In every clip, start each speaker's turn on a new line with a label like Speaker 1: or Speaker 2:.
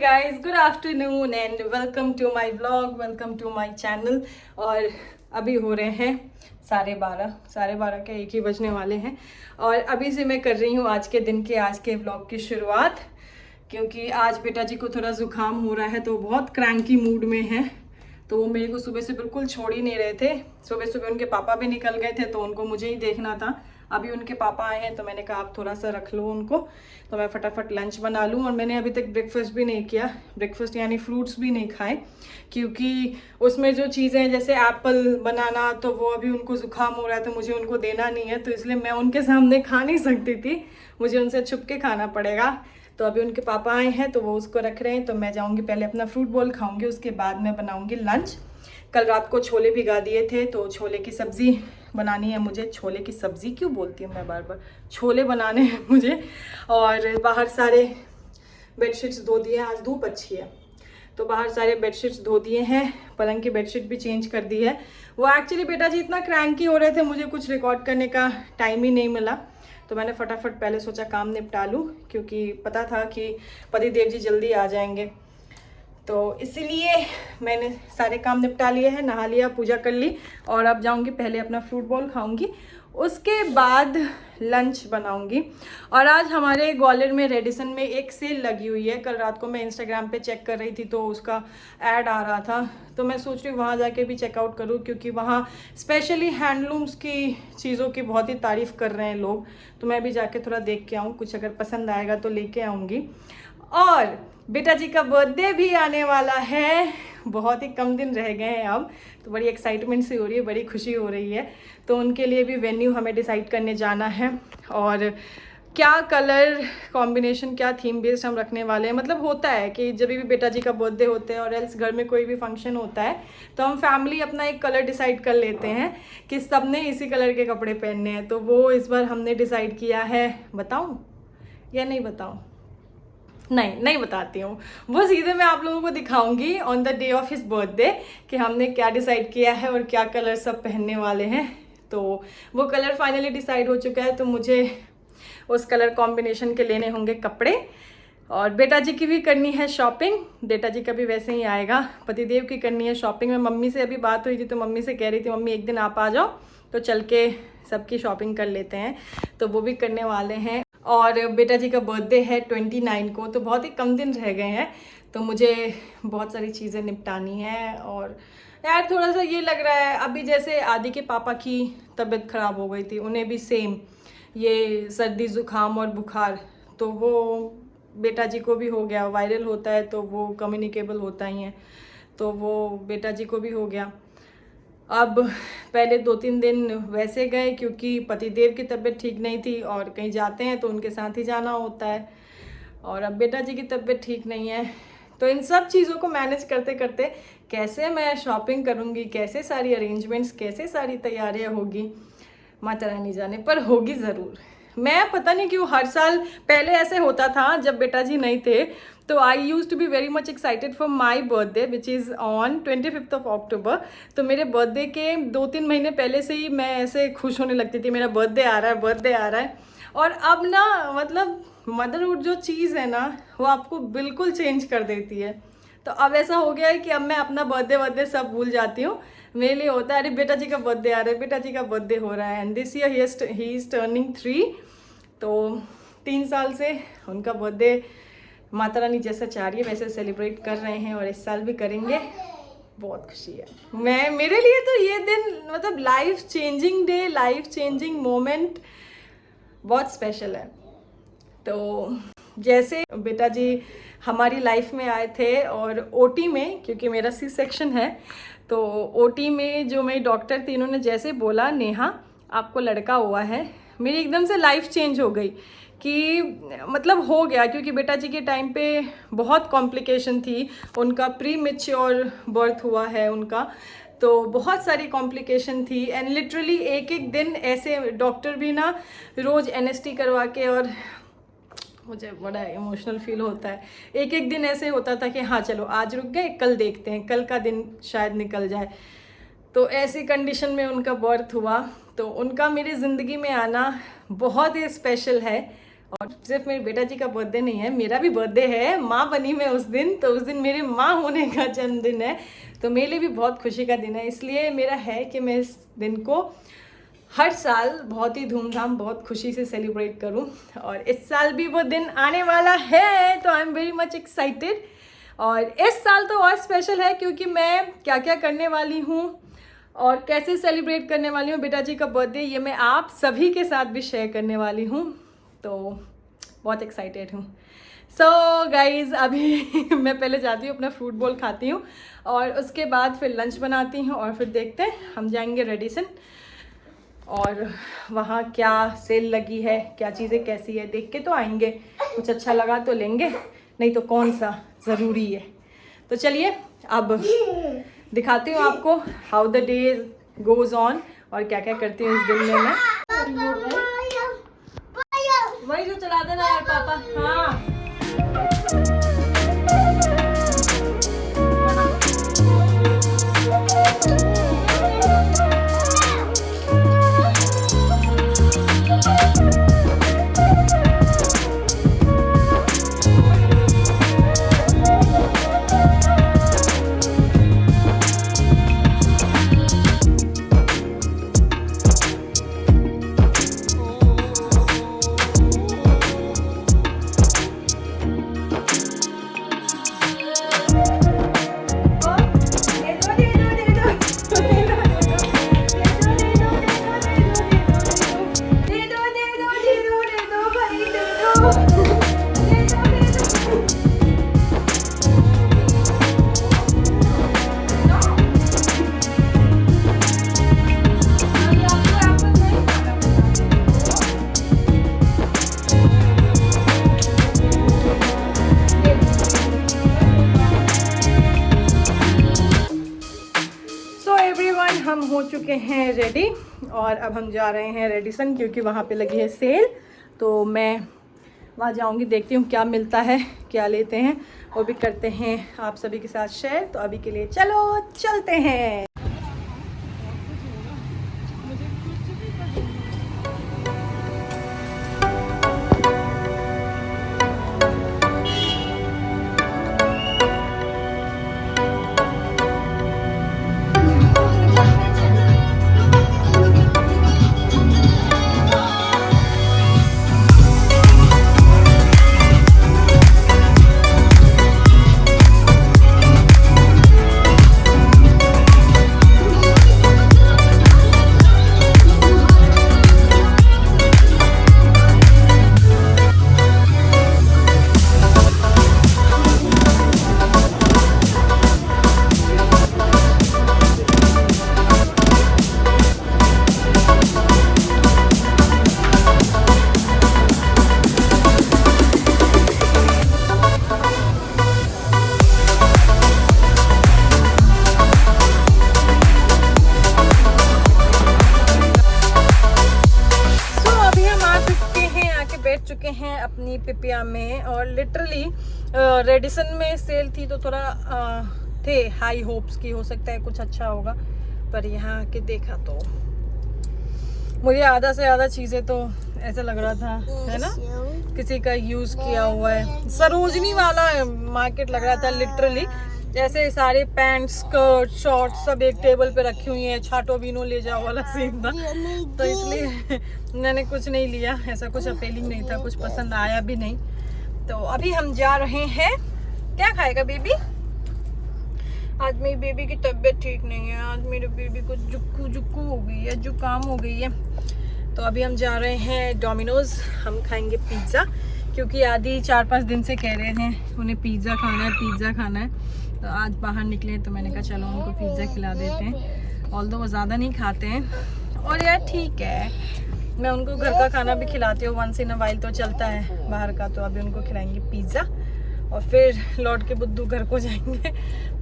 Speaker 1: guys, good afternoon and welcome to my vlog, welcome to my channel। और अभी हो रहे हैं 12:30 के 1 ही बजने वाले हैं और अभी से मैं कर रही हूँ आज के व्लॉग की शुरुआत, क्योंकि आज बेटा जी को थोड़ा ज़ुकाम हो रहा है तो बहुत क्रैंकी मूड में है। तो वो मेरे को सुबह से बिल्कुल छोड़ ही नहीं रहे थे। सुबह उनके पापा भी निकल गए थे तो उनको मुझे ही देखना था। अभी उनके पापा आए हैं तो मैंने कहा आप थोड़ा सा रख लो उनको, तो मैं फटाफट लंच बना लूँ। और मैंने अभी तक ब्रेकफास्ट भी नहीं किया, ब्रेकफास्ट यानी फ्रूट्स भी नहीं खाए, क्योंकि उसमें जो चीज़ें हैं जैसे एप्पल बनाना, तो वो अभी उनको ज़ुकाम हो रहा है तो मुझे उनको देना नहीं है, तो इसलिए मैं उनके सामने खा नहीं सकती थी, मुझे उनसे छुप के खाना पड़ेगा। तो अभी उनके पापा आए हैं तो वो उसको रख रहे हैं, तो मैं जाऊंगी पहले अपना फ्रूट बॉल खाऊंगी, उसके बाद मैं बनाऊंगी लंच। कल रात को छोले भिगा दिए थे तो छोले की सब्ज़ी बनानी है मुझे। छोले की सब्ज़ी क्यों बोलती हूँ मैं बार बार, छोले बनाने हैं मुझे। और बाहर सारे बेडशीट्स धो दिए, आज धूप अच्छी है तो बाहर सारे बेडशीट्स धो दिए हैं, पलंग की बेडशीट भी चेंज कर दी है। वो एक्चुअली बेटा जी इतना क्रैंकी हो रहे थे, मुझे कुछ रिकॉर्ड करने का टाइम ही नहीं मिला, तो मैंने फटाफट पहले सोचा काम निपटा लूँ, क्योंकि पता था कि पति देव जी जल्दी आ जाएंगे, तो इसीलिए मैंने सारे काम निपटा लिए हैं। नहा लिया, पूजा कर ली और अब जाऊंगी पहले अपना फ्रूट बॉल खाऊंगी, उसके बाद लंच बनाऊंगी। और आज हमारे ग्वालियर में रेडिसन में एक सेल लगी हुई है। कल रात को मैं इंस्टाग्राम पे चेक कर रही थी तो उसका ऐड आ रहा था, तो मैं सोच रही हूँ वहाँ जाके भी चेकआउट करूँ, क्योंकि वहाँ स्पेशली हैंडलूम्स की चीज़ों की बहुत ही तारीफ़ कर रहे हैं लोग, तो मैं भी जाके थोड़ा देख के आऊँ, कुछ अगर पसंद आएगा तो लेके आऊँगी। और बेटा जी का बर्थडे भी आने वाला है, बहुत ही कम दिन रह गए हैं अब, तो बड़ी एक्साइटमेंट सी हो रही है, बड़ी खुशी हो रही है। तो उनके लिए भी वेन्यू हमें डिसाइड करने जाना है, और क्या कलर कॉम्बिनेशन, क्या थीम बेस्ड हम रखने वाले हैं। मतलब होता है कि जब भी बेटा जी का बर्थडे होता है और एल्स घर में कोई भी फंक्शन होता है तो हम फैमिली अपना एक कलर डिसाइड कर लेते हैं कि सबने इसी कलर के कपड़े पहनने हैं। तो वो इस बार हमने डिसाइड किया है, बताऊँ या नहीं बताऊँ? नहीं बताती हूँ, वो सीधे मैं आप लोगों को दिखाऊंगी on the day of his birthday कि हमने क्या डिसाइड किया है और क्या कलर सब पहनने वाले हैं। तो वो कलर फाइनली डिसाइड हो चुका है, तो मुझे उस कलर कॉम्बिनेशन के लेने होंगे कपड़े, और बेटा जी की भी करनी है शॉपिंग। बेटा जी का भी वैसे ही आएगा, पतिदेव की करनी है शॉपिंग। में मम्मी से अभी बात हुई थी तो मम्मी से कह रही थी मम्मी एक दिन आप आ जाओ तो चल के सबकी शॉपिंग कर लेते हैं, तो वो भी करने वाले हैं। और बेटा जी का बर्थडे है 29 को, तो बहुत ही कम दिन रह गए हैं, तो मुझे बहुत सारी चीज़ें निपटानी है। और यार थोड़ा सा ये लग रहा है, अभी जैसे आदि के पापा की तबीयत ख़राब हो गई थी, उन्हें भी सेम ये सर्दी ज़ुकाम और बुखार, तो वो बेटा जी को भी हो गया। वायरल होता है तो वो कम्युनिकेबल होता ही है, तो वो बेटा जी को भी हो गया। अब पहले 2-3 दिन वैसे गए क्योंकि पतिदेव की तबीयत ठीक नहीं थी, और कहीं जाते हैं तो उनके साथ ही जाना होता है, और अब बेटा जी की तबीयत ठीक नहीं है। तो इन सब चीज़ों को मैनेज करते करते कैसे मैं शॉपिंग करूँगी, कैसे सारी अरेंजमेंट्स, कैसे सारी तैयारियाँ होगी, माता रानी जाने, पर होगी ज़रूर। मैं पता नहीं क्यों हर साल, पहले ऐसे होता था जब बेटा जी नहीं थे, तो I use to be very much excited for my birthday which is on 25 October. तो मेरे बर्थडे के 2-3 महीने पहले से ही मैं ऐसे खुश होने लगती थी, मेरा बर्थडे आ रहा है, बर्थडे आ रहा है। और अब ना मतलब मदरहुड जो चीज़ है ना, वो आपको बिल्कुल चेंज कर देती है। तो अब ऐसा हो गया है कि अब मैं अपना बर्थडे सब भूल जाती हूँ। मेरे लिए होता है अरे बेटा जी का बर्थडे आ रहा है, बेटा जी का बर्थडे हो रहा है। And this year he is turning 3, तो 3 साल से उनका बर्थडे माता रानी जैसा चाह रही है वैसे सेलिब्रेट कर रहे हैं, और इस साल भी करेंगे। बहुत खुशी है। मेरे लिए तो ये दिन मतलब life changing day, life changing moment बहुत स्पेशल है। तो जैसे बेटा जी हमारी लाइफ में आए थे, और ओटी में, क्योंकि मेरा सी सेक्शन है, तो ओटी में जो मेरी डॉक्टर थी उन्होंने जैसे बोला नेहा आपको लड़का हुआ है, मेरी एकदम से लाइफ चेंज हो गई कि मतलब हो गया। क्योंकि बेटा जी के टाइम पे बहुत कॉम्प्लिकेशन थी, उनका प्री मैच्योर बर्थ हुआ है उनका, तो बहुत सारी कॉम्प्लिकेशन थी। एंड लिटरली एक दिन ऐसे डॉक्टर भी ना रोज़ एनएसटी करवा के, और मुझे बड़ा इमोशनल फील होता है, एक दिन ऐसे होता था कि हाँ चलो आज रुक गए, कल देखते हैं, कल का दिन शायद निकल जाए। तो ऐसी कंडीशन में उनका बर्थ हुआ, तो उनका मेरी ज़िंदगी में आना बहुत ही स्पेशल है। और सिर्फ मेरे बेटा जी का बर्थडे नहीं है, मेरा भी बर्थडे है, माँ बनी मैं उस दिन, तो उस दिन मेरे माँ होने का जन्मदिन है, तो मेरे लिए भी बहुत खुशी का दिन है। इसलिए मेरा है कि मैं इस दिन को हर साल बहुत ही धूमधाम, बहुत खुशी से सेलिब्रेट करूं, और इस साल भी वो दिन आने वाला है, तो I am very much excited. और इस साल तो और स्पेशल है क्योंकि मैं क्या क्या करने वाली हूँ और कैसे सेलिब्रेट करने वाली हूँ बेटा जी का बर्थडे, ये मैं आप सभी के साथ भी शेयर करने वाली हूँ, तो बहुत एक्साइटेड हूँ। सो गाइज अभी मैं पहले जाती हूँ, अपना फ्रूट बॉल खाती हूँ, और उसके बाद फिर लंच बनाती हूँ, और फिर देखते हैं हम जाएंगे रेडिसन, और वहाँ क्या सेल लगी है, क्या चीज़ें कैसी है, देख के तो आएंगे। कुछ अच्छा लगा तो लेंगे, नहीं तो कौन सा, ज़रूरी है। तो चलिए अब दिखाती हूँ आपको how the day goes on, और क्या क्या करती हूँ इस दिन में मैं। वही जो चला देना यार पापा। हाँ हम हो चुके हैं रेडी, और अब हम जा रहे हैं रेडिसन, क्योंकि वहाँ पे लगी है सेल, तो मैं वहाँ जाऊँगी, देखती हूँ क्या मिलता है, क्या लेते हैं, वो भी करते हैं आप सभी के साथ शेयर। तो अभी के लिए चलो चलते हैं। चुके हैं अपनी पिपिया में, और लिटरली रेडिसन में सेल थी तो थोड़ा थे हाई होप्स की हो सकता है कुछ अच्छा होगा, पर यहाँ आके देखा तो मुझे आधा से ज़्यादा चीज़ें तो ऐसा लग रहा था, है ना, किसी का यूज़ किया हुआ है। सरोजनी वाला मार्केट लग रहा था लिटरली, जैसे सारे पैंट स्कर्ट शॉर्ट सब एक टेबल पे रखी हुई हैं, छाटो बीनो ले जाओ वाला सीन था, तो इसलिए मैंने कुछ नहीं लिया, ऐसा कुछ अपीलिंग नहीं था, कुछ पसंद आया भी नहीं। तो अभी हम जा रहे हैं। क्या खाएगा बेबी? आज मेरी बेबी की तबीयत ठीक नहीं है, आज मेरे बेबी को जुक्कू हो गई है, जुकाम हो गई है, तो अभी हम जा रहे हैं डोमिनोज, हम खाएंगे पिज़्ज़ा, क्योंकि आदि 4-5 दिन से कह रहे हैं उन्हें पिज़्ज़ा खाना है, पिज़्ज़ा खाना है, तो आज बाहर निकले तो मैंने कहा चलो उनको पिज़्ज़ा खिला देते हैं। ऑल्दो वो ज़्यादा नहीं खाते हैं, और यार ठीक है, मैं उनको घर का खाना भी खिलाती हूँ, वंस इन अ वाइल तो चलता है बाहर का, तो अभी उनको खिलाएंगे पिज़्ज़ा, और फिर लौट के बुद्धू घर को जाएंगे।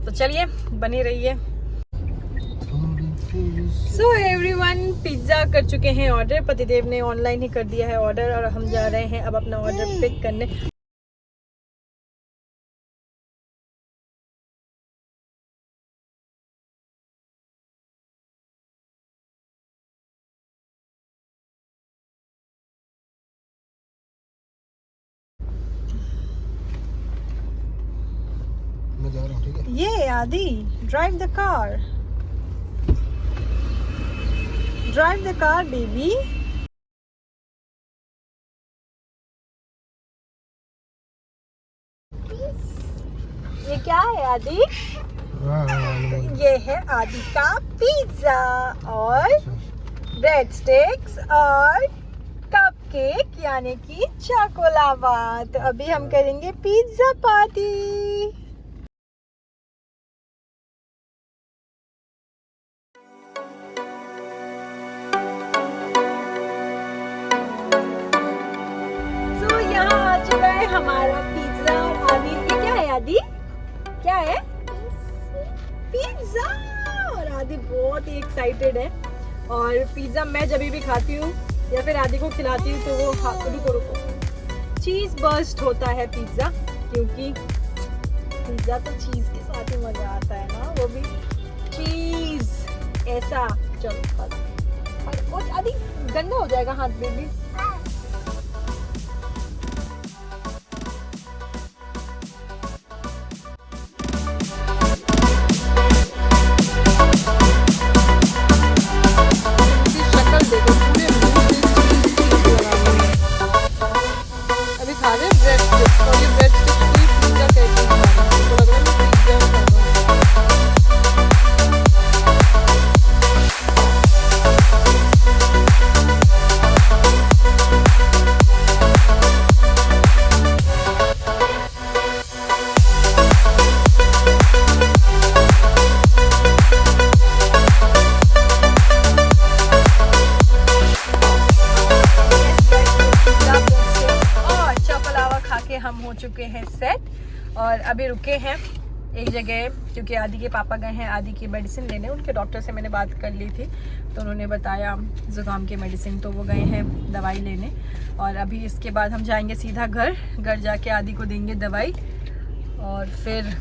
Speaker 1: तो चलिए बनी रहिए। सो एवरीवन, पिज़्ज़ा कर चुके हैं ऑर्डर, पतिदेव ने ऑनलाइन ही कर दिया है ऑर्डर, और हम जा रहे हैं अब अपना ऑर्डर पिक करने।
Speaker 2: मैं जा रहा हूँ, ठीक है?
Speaker 1: ये आदि, drive the car, drive the car baby. ये क्या है आदि? ये है आदि का पिज्जा और ब्रेड स्टिक्स और कपकेक यानी कि चोकोलावा। तो अभी हम करेंगे पिज्जा पार्टी। तो यहाँ आ चुका है हमारा पिज्जा और आदि। ये क्या है आदि? क्या है? पिज्जा। और आदि बहुत ही एक्साइटेड है। और पिज्जा मैं जब भी खाती हूँ या फिर आदि को खिलाती हूँ तो वो रुको चीज बर्स्ट होता है पिज्जा, क्योंकि पिज्जा तो चीज के साथ ही मजा आता है ना, वो भी चीज ऐसा। चलो और आदि गंदा हो जाएगा हाथ में भी। हम हो चुके हैं सेट और अभी रुके हैं एक जगह, क्योंकि आदि के पापा गए हैं आदि की मेडिसिन लेने। उनके डॉक्टर से मैंने बात कर ली थी तो उन्होंने बताया ज़ुकाम की मेडिसिन, तो वो गए हैं दवाई लेने। और अभी इसके बाद हम जाएंगे सीधा घर जाके आदि को देंगे दवाई और फिर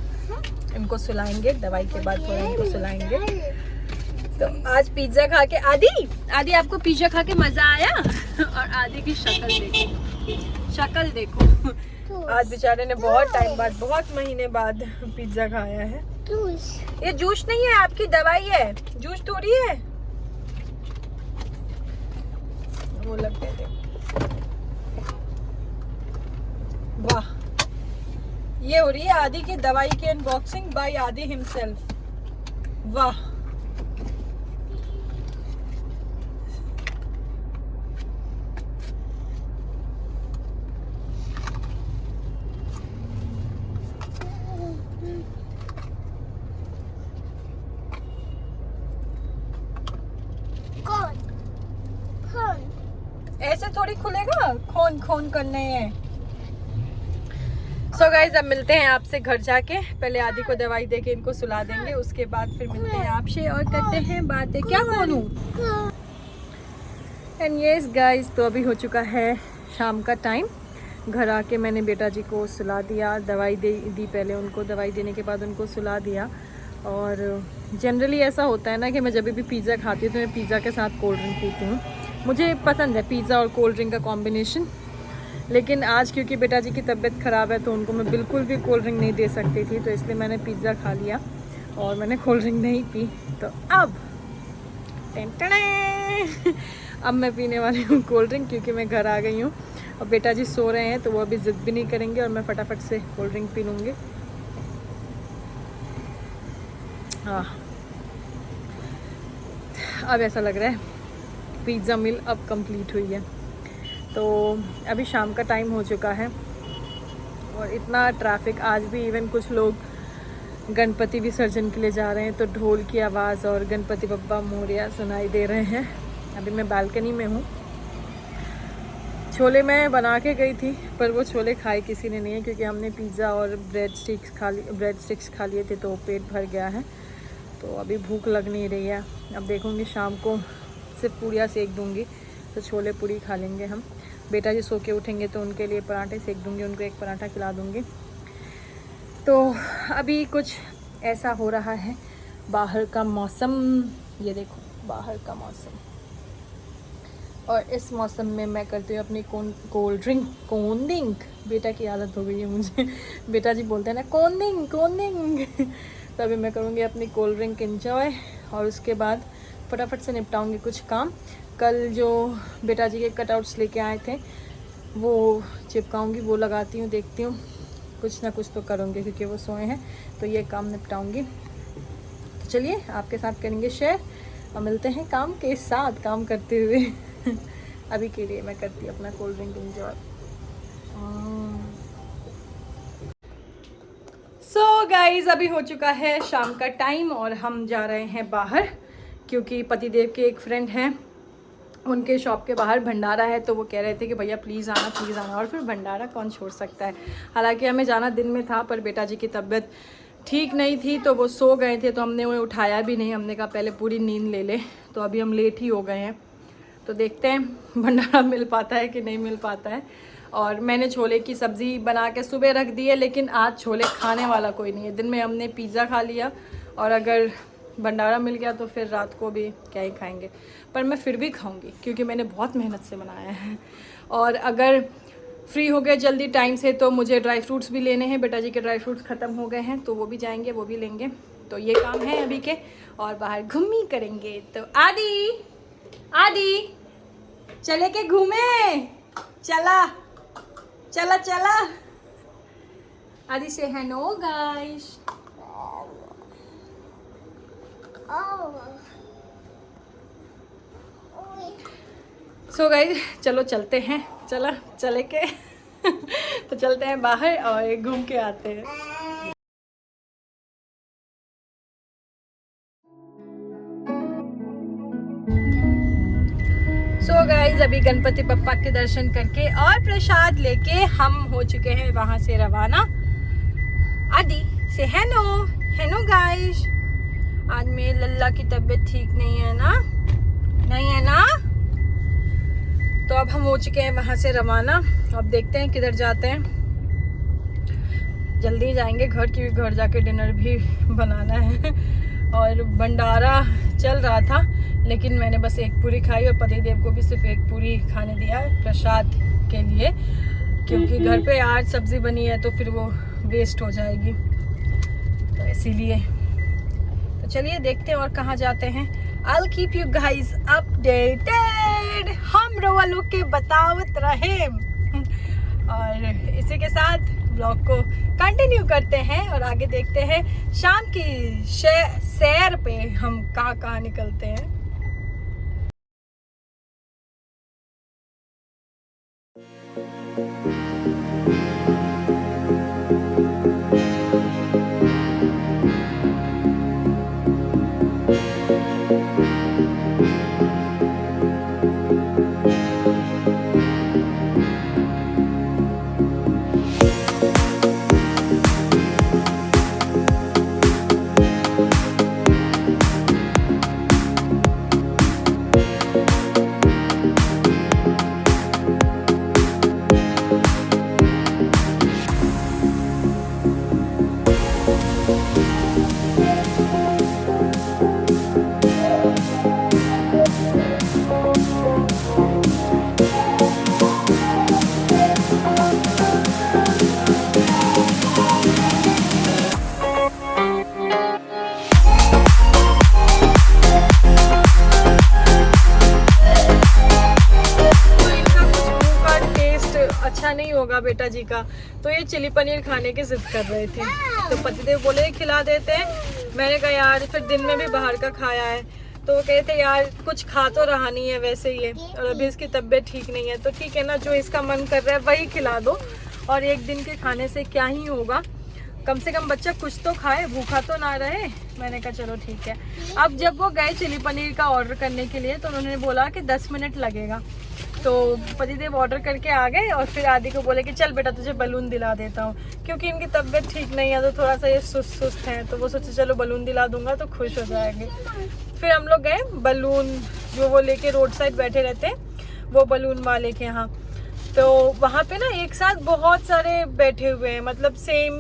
Speaker 1: इनको सुलाएंगे। दवाई के बाद थोड़ा इनको सुलाएंगे। तो आज पिज्ज़ा खा के आदि आपको पिज्ज़ा खा के मज़ा आया? और आदि की शक्ल देखो आज बेचारे ने बहुत टाइम बाद, बहुत महीने बाद पिज्जा खाया है। ये जूस नहीं है, आपकी दवाई है, जूस थोड़ी है। वो लगते थे। वाह, ये हो रही है आदि की दवाई की अनबॉक्सिंग बाय आदि हिमसेल्फ। वाह, ऐसे थोड़ी खुलेगा, खोन करने हैं। सो गाइज अब मिलते हैं आपसे घर जाके। पहले आदि को दवाई देके इनको सुला देंगे, उसके बाद फिर मिलते हैं आपसे और करते हैं बातें। क्या खोनूं? एंड यस गाइज, तो अभी हो चुका है शाम का टाइम। घर आके मैंने बेटा जी को सुला दिया, दवाई दी पहले उनको, दवाई देने के बाद उनको सुला दिया। और जनरली ऐसा होता है ना कि मैं जब भी पिज़्ज़ा खाती हूँ तो मैं पिज़्ज़ा के साथ कोल्ड ड्रिंक पीती हूँ। मुझे पसंद है पिज़्ज़ा और कोल्ड ड्रिंक का कॉम्बिनेशन। लेकिन आज क्योंकि बेटा जी की तबीयत ख़राब है तो उनको मैं बिल्कुल भी कोल्ड ड्रिंक नहीं दे सकती थी, तो इसलिए मैंने पिज़्ज़ा खा लिया और मैंने कोल्ड ड्रिंक नहीं पी। तो अब अब मैं पीने वाली हूँ कोल्ड ड्रिंक, क्योंकि मैं घर आ गई हूँ और बेटा जी सो रहे हैं तो वो अभी ज़िद भी नहीं करेंगे और मैं फटाफट से कोल्ड ड्रिंक पी लूँगी। हाँ, अब ऐसा लग रहा है पिज़्ज़ा मील अब कंप्लीट हुई है। तो अभी शाम का टाइम हो चुका है और इतना ट्रैफिक, आज भी इवन कुछ लोग गणपति विसर्जन के लिए जा रहे हैं तो ढोल की आवाज़ और गणपति बप्पा मोरया सुनाई दे रहे हैं। अभी मैं बालकनी में हूँ। छोले मैं बना के गई थी पर वो छोले खाए किसी ने नहीं है, क्योंकि हमने पिज़्ज़ा और ब्रेड स्टिक्स खा लिए थे तो पेट भर गया है। तो अभी भूख लग नहीं रही है। अब देखूँगी शाम को सिर्फ पूड़ियाँ सेक दूँगी तो छोले पूड़ी खा लेंगे हम। बेटा जी सो के उठेंगे तो उनके लिए पराठे सेक दूँगी, उनको एक पराठा खिला दूँगी। तो अभी कुछ ऐसा हो रहा है बाहर का मौसम। ये देखो बाहर का मौसम, और इस मौसम में मैं करती हूँ अपनी कोल्ड ड्रिंक। बेटा की आदत हो गई है मुझे, बेटा जी बोलते हैं ना कोल्ड ड्रिंक। तो अभी मैं करूँगी अपनी कोल्ड ड्रिंक इंजॉय, और उसके बाद फटाफट से निपटाऊँगी कुछ काम। कल जो बेटा जी के कटआउट्स लेके आए थे वो चिपकाऊँगी, वो लगाती हूँ, देखती हूँ कुछ ना कुछ तो करूँगी क्योंकि वो सोए हैं, तो ये काम निपटाऊँगी। तो चलिए आपके साथ करेंगे शेयर और मिलते हैं काम के साथ, काम करते हुए। अभी के लिए मैं करती हूँ अपना cold drink enjoy. So guys अभी हो चुका है शाम का टाइम और हम जा रहे हैं बाहर, क्योंकि पतिदेव के एक फ्रेंड हैं, उनके शॉप के बाहर भंडारा है, तो वो कह रहे थे कि भैया प्लीज़ आना। और फिर भंडारा कौन छोड़ सकता है। हालांकि हमें जाना दिन में था, पर बेटा जी की तबीयत ठीक नहीं थी तो वो सो गए थे, तो हमने उन्हें उठाया भी नहीं। हमने कहा पहले पूरी नींद ले ले, तो अभी हम लेट ही हो गए हैं। तो देखते हैं भंडारा मिल पाता है कि नहीं मिल पाता है। और मैंने छोले की सब्ज़ी बना के सुबह रख दी है, लेकिन आज छोले खाने वाला कोई नहीं है। दिन में हमने पिज़्ज़ा खा लिया, और अगर भंडारा मिल गया तो फिर रात को भी क्या ही खाएंगे, पर मैं फिर भी खाऊंगी क्योंकि मैंने बहुत मेहनत से बनाया है। और अगर फ्री हो गए जल्दी टाइम से तो मुझे ड्राई फ्रूट्स भी लेने हैं। बेटा जी के ड्राई फ्रूट्स ख़त्म हो गए हैं, तो वो भी जाएंगे, वो भी लेंगे। तो ये काम है अभी के, और बाहर घूमी करेंगे। तो आदि चले के घूमे, चला आदि से हेलो गाइस। सो गाइस चलो चलते हैं, चले के तो चलते हैं बाहर और घूम के आते हैं। सो गाइस अभी गणपति बप्पा के दर्शन करके और प्रसाद लेके हम हो चुके हैं वहां से रवाना। आदि से हेलो गाइस। आज मेरे लल्ला की तबीयत ठीक नहीं है ना। तो अब हम हो चुके हैं वहां से रवाना। अब देखते हैं किधर जाते हैं, जल्दी जाएंगे घर, क्योंकि घर जाके डिनर भी बनाना है। और भंडारा चल रहा था, लेकिन मैंने बस एक पूरी खाई, और पतिदेव को भी सिर्फ एक पूरी खाने दिया प्रसाद के लिए, क्योंकि घर पे आज सब्जी बनी है तो फिर वो वेस्ट हो जाएगी, तो इसीलिए। तो चलिए देखते हैं और कहाँ जाते हैं। I'll keep you guys updated, हम रोवालों के बतावत रहे। और इसी के साथ ब्लॉग को कंटिन्यू करते हैं और आगे देखते हैं शाम की सैर पे हम कहाँ निकलते हैं। अच्छा नहीं होगा बेटा जी का, तो ये चिली पनीर खाने की जिद कर रहे थे, तो पतिदेव बोले खिला देते हैं। मैंने कहा यार फिर दिन में भी बाहर का खाया है, तो वो कहते यार कुछ खा तो रहा नहीं है वैसे ये, और अभी इसकी तबीयत ठीक नहीं है, तो ठीक है ना, जो इसका मन कर रहा है वही खिला दो, और एक दिन के खाने से क्या ही होगा, कम से कम बच्चा कुछ तो खाए, भूखा तो ना रहे। मैंने कहा चलो ठीक है। अब जब वो गए चिली पनीर का ऑर्डर करने के लिए, तो उन्होंने बोला कि 10 मिनट लगेगा, तो पतिदेव ऑर्डर करके आ गए, और फिर आदि को बोले कि चल बेटा तुझे बलून दिला देता हूँ, क्योंकि इनकी तबीयत ठीक नहीं है, तो थोड़ा सा ये सुस्त है, तो वो सोचे चलो बलून दिला दूंगा तो खुश हो जाएंगे। फिर हम लोग गए बलून, जो वो लेके रोड साइड बैठे रहते हैं, वो बलून वाले के यहाँ, तो वहाँ पे ना एक साथ बहुत सारे बैठे हुए हैं, मतलब सेम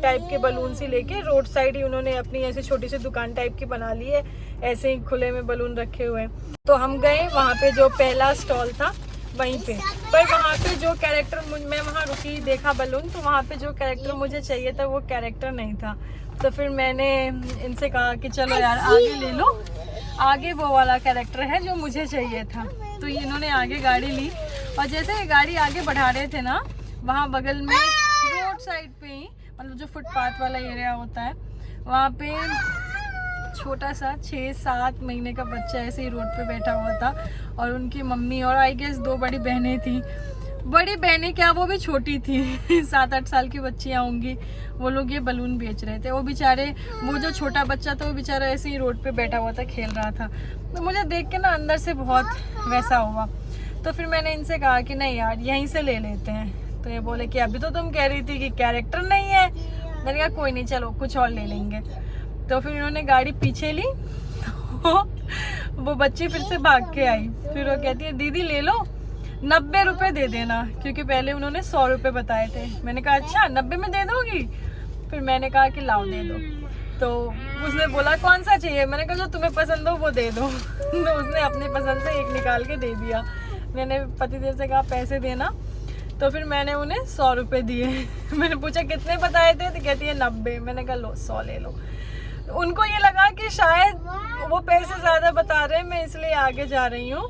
Speaker 1: टाइप के बलून से लेके रोड साइड ही उन्होंने अपनी ऐसे छोटी सी दुकान टाइप की बना ली है, ऐसे ही खुले में बलून रखे हुए हैं। तो हम गए वहाँ पे, जो पहला स्टॉल था वहीं पे, पर वहाँ पे जो कैरेक्टर मैं वहाँ रुकी, देखा बलून, तो वहाँ पे जो कैरेक्टर मुझे चाहिए था वो कैरेक्टर नहीं था। तो फिर मैंने इनसे कहा कि चलो यार आगे ले लो, आगे वो वाला कैरेक्टर है जो मुझे चाहिए था। तो इन्होंने आगे गाड़ी ली, और जैसे ये गाड़ी आगे बढ़ा रहे थे ना, वहाँ बगल में रोड साइड पे ही, मतलब जो फुटपाथ वाला एरिया होता है, वहाँ पे छोटा सा 6-7 महीने का बच्चा ऐसे ही रोड पे बैठा हुआ था, और उनकी मम्मी और आई गेस 2 बड़ी बहनें थी। बड़ी बहनें क्या, वो भी छोटी थी 7-8 साल की बच्चियाँ होंगी। वो लोग ये बलून बेच रहे थे। वो बेचारे, वो जो छोटा बच्चा था वो बेचारा ऐसे ही रोड पे बैठा हुआ था, खेल रहा था। तो मुझे देख के ना अंदर से बहुत वैसा हुआ। तो फिर मैंने इनसे कहा कि नहीं यार यहीं से ले लेते हैं। तो ये बोले कि अभी तो तुम कह रही थी कि कैरेक्टर नहीं है। मैंने कहा कोई नहीं, चलो कुछ और ले लेंगे। तो फिर इन्होंने गाड़ी पीछे ली, तो वो बच्ची फिर से भाग के आई। फिर वो कहती है दीदी ले लो, 90 रुपये दे देना, क्योंकि पहले उन्होंने 100 रुपये बताए थे। मैंने कहा अच्छा 90 में दे दोगी? फिर मैंने कहा कि लाओ दे दो। तो उसने बोला कौन सा चाहिए? मैंने कहा जो तुम्हें पसंद हो वो दे दो। तो उसने अपने पसंद से एक निकाल के दे दिया। मैंने पतिदेव से कहा पैसे देना, तो फिर मैंने उन्हें 100 रुपये दिए। मैंने पूछा कितने बताए थे? तो कहती है 90। मैंने कहा लो 100 ले लो। उनको ये लगा कि शायद वो पैसे ज़्यादा बता रहे हैं, मैं इसलिए आगे जा रही हूँ।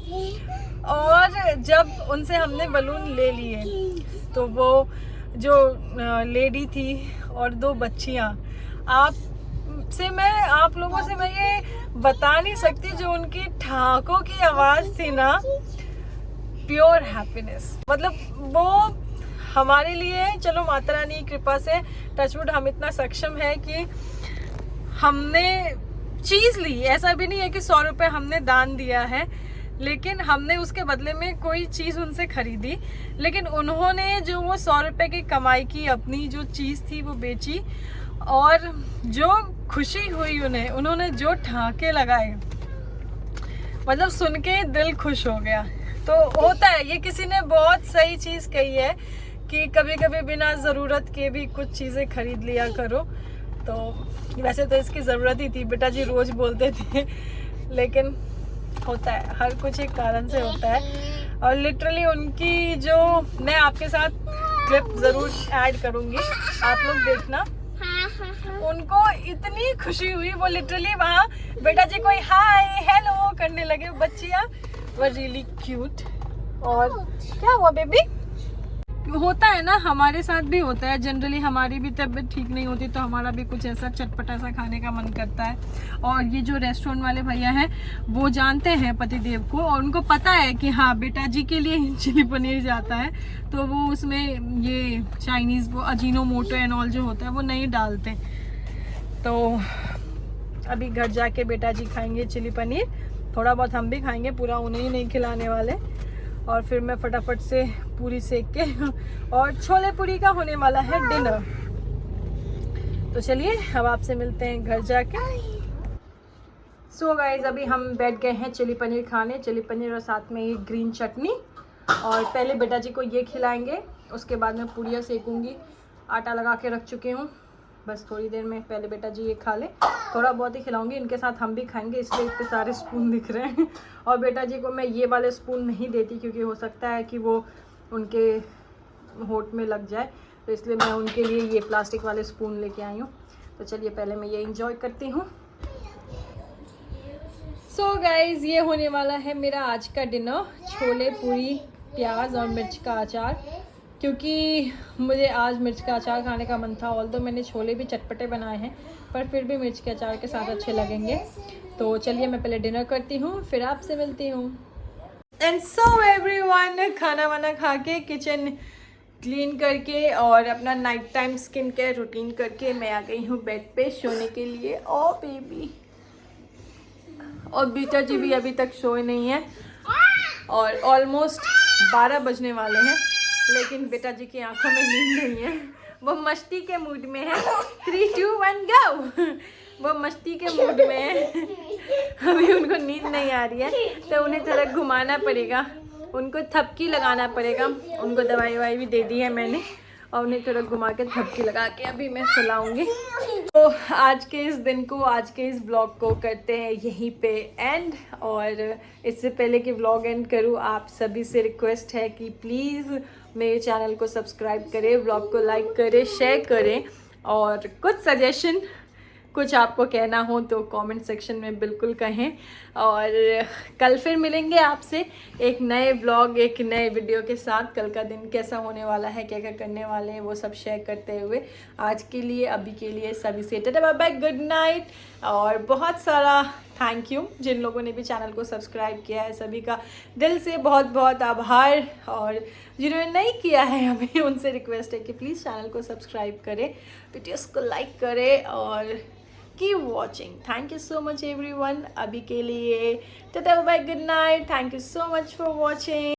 Speaker 1: और जब उनसे हमने बलून ले लिए, तो वो जो लेडी थी और 2 बच्चियाँ, आप लोगों से मैं ये बता नहीं सकती, जो उनकी ठाकों की आवाज़ थी ना, प्योर हैप्पीनेस। मतलब वो हमारे लिए, चलो माता रानी की कृपा से टचवुड हम इतना सक्षम है कि हमने चीज़ ली। ऐसा भी नहीं है कि 100 रुपये हमने दान दिया है, लेकिन हमने उसके बदले में कोई चीज़ उनसे खरीदी। लेकिन उन्होंने जो वो 100 रुपये की कमाई की अपनी जो चीज़ थी वो बेची, और जो खुशी हुई उन्होंने जो ठहाके लगाए, मतलब सुन के दिल खुश हो गया। तो होता है, ये किसी ने बहुत सही चीज़ कही है कि कभी कभी बिना ज़रूरत के भी कुछ चीज़ें खरीद लिया करो। तो वैसे तो इसकी ज़रूरत ही थी, बेटा जी रोज़ बोलते थे, लेकिन होता है, हर कुछ एक कारण से होता है। और लिटरली उनकी जो, मैं आपके साथ क्लिप ज़रूर ऐड करूँगी, आप लोग देखना। उनको इतनी खुशी हुई, वो लिटरली वहाँ बेटा जी कोई हाय हेलो करने लगे। बच्चियाँ वर रियली क्यूट। और क्या हुआ बेबी? होता है ना, हमारे साथ भी होता है। जनरली हमारी भी तबीयत ठीक नहीं होती तो हमारा भी कुछ ऐसा चटपटा सा खाने का मन करता है। और ये जो रेस्टोरेंट वाले भैया हैं वो जानते हैं पतिदेव को, और उनको पता है कि हाँ बेटा जी के लिए चिली पनीर जाता है, तो वो उसमें ये चाइनीज़ वो अजीनोमोटो एंड ऑल जो होता है वो नहीं डालते। तो अभी घर जाके बेटा जी खाएंगे चिली पनीर, थोड़ा बहुत हम भी खाएंगे, पूरा उन्हें ही नहीं खिलाने वाले। और फिर मैं फटाफट से पूरी सेक के, और छोले पूरी का होने वाला है डिनर। तो चलिए अब आपसे मिलते हैं घर जाके। सो गाइज अभी हम बैठ गए हैं चिली पनीर खाने, चिली पनीर और साथ में ये ग्रीन चटनी। और पहले बेटा जी को ये खिलाएंगे, उसके बाद मैं पूड़ियाँ सेकूंगी। आटा लगा के रख चुकी हूँ, बस थोड़ी देर में पहले बेटा जी ये खा ले, थोड़ा बहुत ही खिलाऊंगी, इनके साथ हम भी खाएंगे, इसलिए इतने सारे स्पून दिख रहे हैं। और बेटा जी को मैं ये वाले स्पून नहीं देती, क्योंकि हो सकता है कि वो उनके होठ में लग जाए, तो इसलिए मैं उनके लिए ये प्लास्टिक वाले स्पून लेके आई हूँ। तो चलिए पहले मैं ये इंजॉय करती हूँ। सो गाइज ये होने वाला है मेरा आज का डिनर, छोले पूरी प्याज और मिर्च का अचार, क्योंकि मुझे आज मिर्च का अचार खाने का मन था। ऑल्दो मैंने छोले भी चटपटे बनाए हैं, पर फिर भी मिर्च के अचार के साथ अच्छे लगेंगे। तो चलिए मैं पहले डिनर करती हूँ, फिर आपसे मिलती हूँ। एंड सो एवरीवन, खाना वाना खा के, किचन क्लीन करके और अपना night time skin care routine करके मैं आ गई हूँ बेड पे सोने के लिए। ओ बेबी, और बेटा जी भी अभी तक सोए नहीं है, और ऑलमोस्ट 12 बजने वाले हैं, लेकिन बेटा जी की आंखों में नींद नहीं है, वो मस्ती के मूड में है। 3, 2, 1 गो। वो मस्ती के मूड में है, अभी उनको नींद नहीं आ रही है, तो उन्हें थोड़ा घुमाना पड़ेगा। उनको थपकी लगाना पड़ेगा। उनको दवाई ववाई भी दे दी है मैंने और उन्हें थोड़ा घुमा के थपकी लगा के अभी मैं सुलाऊंगी। तो आज के इस दिन को, आज के इस ब्लॉग को करते हैं यहीं पे एंड। और इससे पहले कि ब्लॉग एंड करूँ, आप सभी से रिक्वेस्ट है कि प्लीज़ मेरे चैनल को सब्सक्राइब करें, ब्लॉग को लाइक करें, शेयर करें और कुछ सजेशन, कुछ आपको कहना हो तो कमेंट सेक्शन में बिल्कुल कहें। और कल फिर मिलेंगे आपसे एक नए ब्लॉग, एक नए वीडियो के साथ। कल का दिन कैसा होने वाला है, क्या क्या करने वाले हैं, वो सब शेयर करते हुए आज के लिए, अभी के लिए सभी से tata bye bye, good night. और बहुत सारा थैंक यू जिन लोगों ने भी चैनल को सब्सक्राइब किया है, सभी का दिल से बहुत बहुत आभार। और जिन्होंने नहीं किया है, हमें उनसे रिक्वेस्ट है कि प्लीज़ चैनल को सब्सक्राइब करें, वीडियोस को लाइक करें और keep watching. Thank you so much everyone. अभी के लिए tata bye, good night, thank you so much for watching.